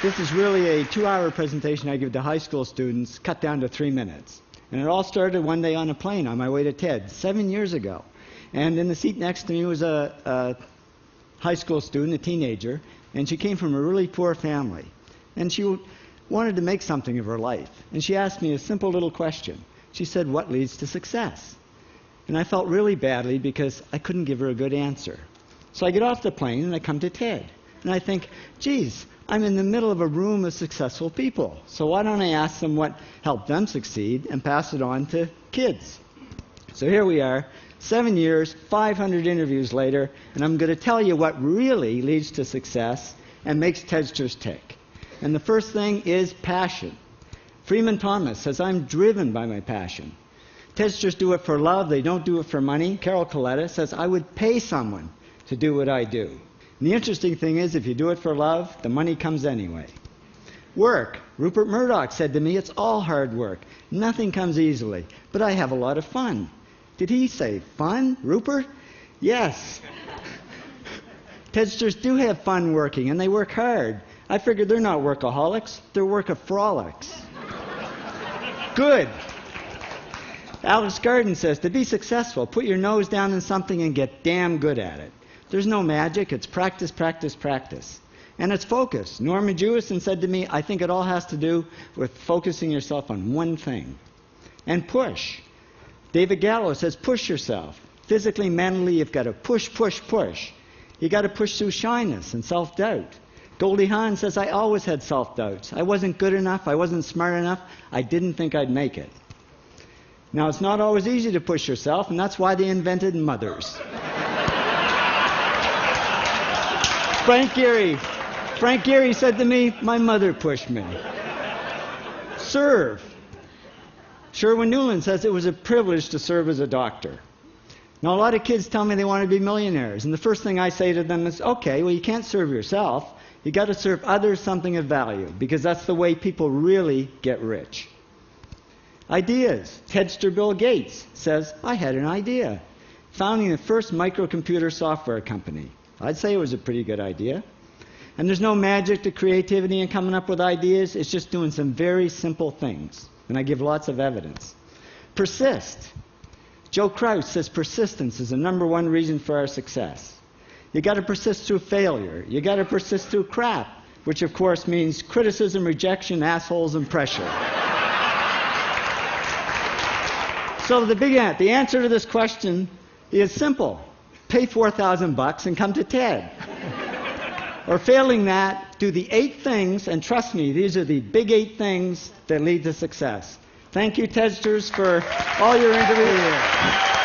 This is really a 2-hour presentation I give to high school students, cut down to 3 minutes. And it all started one day on a plane on my way to TED, 7 years ago. And in the seat next to me was a high school student, a teenager, and she came from a really poor family. And she wanted to make something of her life. And she asked me a simple little question. She said, "What leads to success?" And I felt really badly because I couldn't give her a good answer. So I get off the plane and I come to TED. And I think, geez, I'm in the middle of a room of successful people. So why don't I ask them what helped them succeed and pass it on to kids? So here we are, 7 years, 500 interviews later, and I'm going to tell you what really leads to success and makes TEDsters tick. And the first thing is passion. Freeman Thomas says, "I'm driven by my passion." TEDsters do it for love, they don't do it for money. Carol Coletta says, "I would pay someone to do what I do." And the interesting thing is, if you do it for love, the money comes anyway. Work. Rupert Murdoch said to me, "It's all hard work. Nothing comes easily, but I have a lot of fun." Did he say fun, Rupert? Yes. TEDsters do have fun working, and they work hard. I figured they're not workaholics, they're workaholics. Good. Alex Garden says, to be successful, put your nose down in something and get damn good at it. There's no magic, it's practice, practice, practice. And it's focus. Norman Jewison said to me, "I think it all has to do with focusing yourself on one thing." And push. David Gallo says, push yourself. Physically, mentally, you've got to push, push, push. You've got to push through shyness and self-doubt. Goldie Hawn says, "I always had self-doubts. I wasn't good enough, I wasn't smart enough, I didn't think I'd make it." Now, it's not always easy to push yourself, and that's why they invented mothers. Frank Gehry said to me, "My mother pushed me." Serve. Sherwin Newland says, "It was a privilege to serve as a doctor." Now, a lot of kids tell me they want to be millionaires, and the first thing I say to them is, okay, well, you can't serve yourself. You've got to serve others something of value, because that's the way people really get rich. Ideas. TEDster Bill Gates says, "I had an idea." Founding the first microcomputer software company. I'd say it was a pretty good idea. And there's no magic to creativity and coming up with ideas. It's just doing some very simple things. And I give lots of evidence. Persist. Joe Kraus says persistence is the #1 reason for our success. You got to persist through failure. You got to persist through crap, which of course means criticism, rejection, assholes, and pressure. So the answer to this question is simple. Pay $4,000 and come to TED. Or failing that, do the 8 things, and trust me, these are the big 8 things that lead to success. Thank you, TEDsters, for all your interviews.